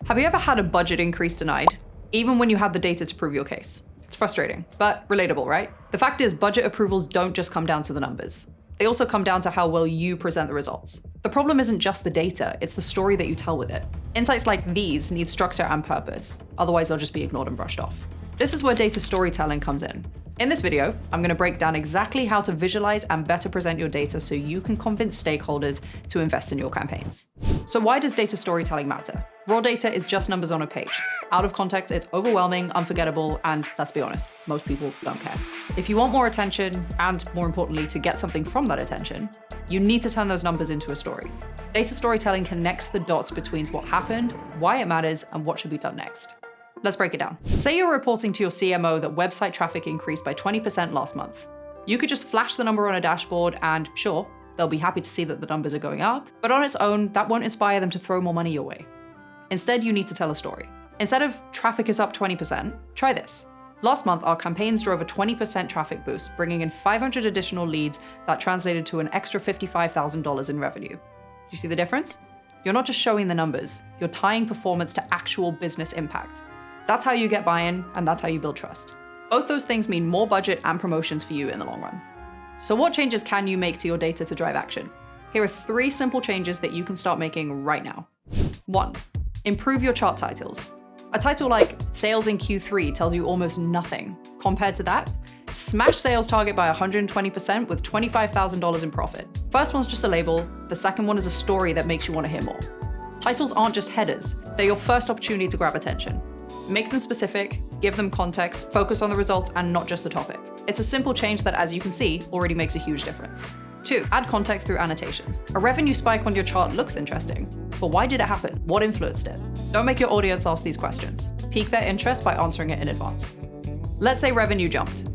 Have you ever had a budget increase denied, even when you had the data to prove your case? It's frustrating, but relatable, right? The fact is, budget approvals don't just come down to the numbers. They also come down to how well you present the results. The problem isn't just the data, it's the story that you tell with it. Insights like these need structure and purpose, otherwise they'll just be ignored and brushed off. This is where data storytelling comes in. In this video, I'm going to break down exactly how to visualize and better present your data so you can convince stakeholders to invest in your campaigns. So why does data storytelling matter? Raw data is just numbers on a page. Out of context, it's overwhelming, unforgettable, and let's be honest, most people don't care. If you want more attention, and more importantly, to get something from that attention, you need to turn those numbers into a story. Data storytelling connects the dots between what happened, why it matters, and what should be done next. Let's break it down. Say you're reporting to your CMO that website traffic increased by 20% last month. You could just flash the number on a dashboard and sure, they'll be happy to see that the numbers are going up, but on its own, that won't inspire them to throw more money your way. Instead, you need to tell a story. Instead of traffic is up 20%, try this. Last month, our campaigns drove a 20% traffic boost, bringing in 500 additional leads that translated to an extra $55,000 in revenue. Do you see the difference? You're not just showing the numbers, you're tying performance to actual business impact. That's how you get buy-in, and that's how you build trust. Both those things mean more budget and promotions for you in the long run. So what changes can you make to your data to drive action? Here are 3 simple changes that you can start making right now. 1. Improve your chart titles. A title like Sales in Q3 tells you almost nothing. Compared to that, smash sales target by 120% with $25,000 in profit. First one's just a label, the second one is a story that makes you want to hear more. Titles aren't just headers, they're your first opportunity to grab attention. Make them specific, give them context, focus on the results and not just the topic. It's a simple change that, as you can see, already makes a huge difference. 2. Add context through annotations. A revenue spike on your chart looks interesting, but why did it happen? What influenced it? Don't make your audience ask these questions. Pique their interest by answering it in advance. Let's say revenue jumped.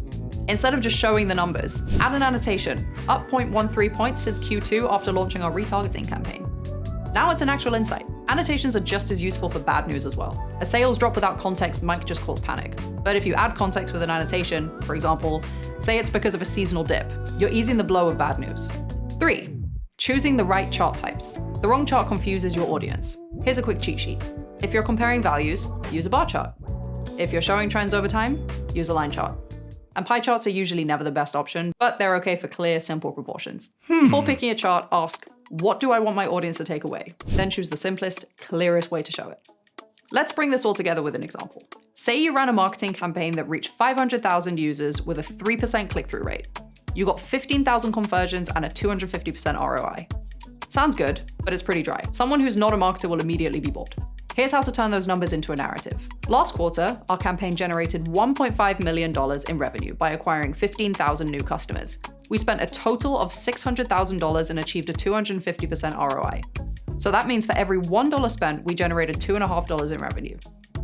Instead of just showing the numbers, add an annotation, up 0.13 points since Q2 after launching our retargeting campaign. Now it's an actual insight. Annotations are just as useful for bad news as well. A sales drop without context might just cause panic. But if you add context with an annotation, for example, say it's because of a seasonal dip, you're easing the blow of bad news. 3. Choosing the right chart types. The wrong chart confuses your audience. Here's a quick cheat sheet. If you're comparing values, use a bar chart. If you're showing trends over time, use a line chart. And pie charts are usually never the best option, but they're okay for clear, simple proportions. Before picking a chart, ask, what do I want my audience to take away? Then choose the simplest, clearest way to show it. Let's bring this all together with an example. Say you ran a marketing campaign that reached 500,000 users with a 3% click-through rate. You got 15,000 conversions and a 250% ROI. Sounds good, but it's pretty dry. Someone who's not a marketer will immediately be bored. Here's how to turn those numbers into a narrative. Last quarter, our campaign generated $1.5 million in revenue by acquiring 15,000 new customers. We spent a total of $600,000 and achieved a 250% ROI. So that means for every $1 spent, we generated $2.50 in revenue.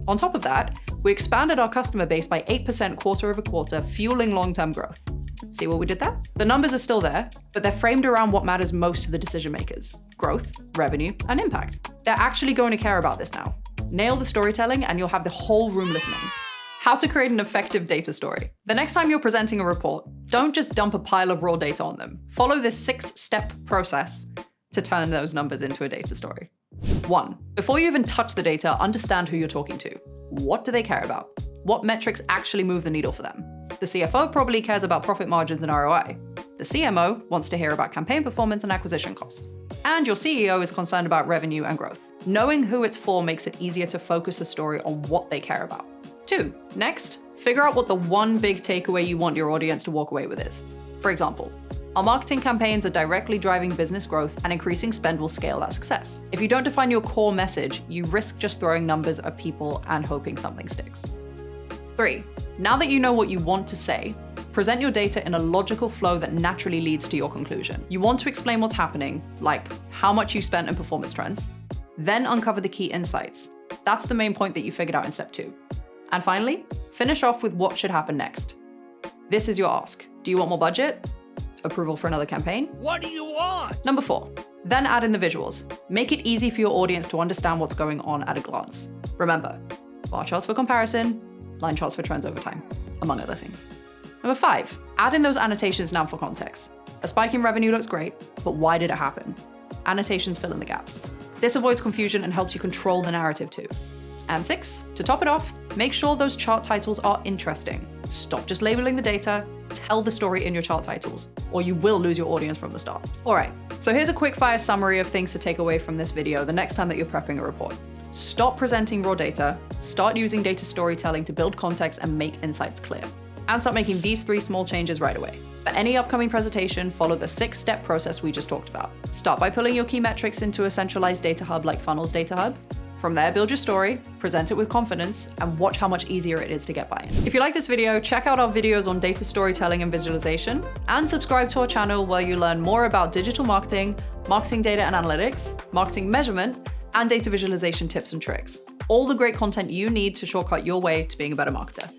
On top of that, we expanded our customer base by 8% quarter over quarter, fueling long-term growth. See what we did there? The numbers are still there, but they're framed around what matters most to the decision makers: growth, revenue, and impact. They're actually going to care about this now. Nail the storytelling and you'll have the whole room listening. How to create an effective data story. The next time you're presenting a report, don't just dump a pile of raw data on them. Follow this 6-step process to turn those numbers into a data story. 1. Before you even touch the data, understand who you're talking to. What do they care about? What metrics actually move the needle for them? The CFO probably cares about profit margins and ROI. The CMO wants to hear about campaign performance and acquisition costs. And your CEO is concerned about revenue and growth. Knowing who it's for makes it easier to focus the story on what they care about. 2. Next, figure out what the one big takeaway you want your audience to walk away with is. For example, our marketing campaigns are directly driving business growth and increasing spend will scale that success. If you don't define your core message, you risk just throwing numbers at people and hoping something sticks. 3. Now that you know what you want to say, present your data in a logical flow that naturally leads to your conclusion. You want to explain what's happening, like how much you spent in performance trends, then uncover the key insights. That's the main point that you figured out in step 2. And finally, finish off with what should happen next. This is your ask. Do you want more budget? Approval for another campaign? What do you want? Number 4, then add in the visuals. Make it easy for your audience to understand what's going on at a glance. Remember, bar charts for comparison, line charts for trends over time, among other things. Number 5, add in those annotations now for context. A spike in revenue looks great, but why did it happen? Annotations fill in the gaps. This avoids confusion and helps you control the narrative too. And 6, to top it off, make sure those chart titles are interesting. Stop just labeling the data, tell the story in your chart titles, or you will lose your audience from the start. All right, so here's a quick fire summary of things to take away from this video the next time that you're prepping a report. Stop presenting raw data, start using data storytelling to build context and make insights clear. And start making these 3 small changes right away. For any upcoming presentation, follow the 6-step process we just talked about. Start by pulling your key metrics into a centralized data hub like Funnel's Data Hub. From there, build your story, present it with confidence, and watch how much easier it is to get buy-in. If you like this video, check out our videos on data storytelling and visualization, and subscribe to our channel where you learn more about digital marketing, marketing data and analytics, marketing measurement, and data visualization tips and tricks. All the great content you need to shortcut your way to being a better marketer.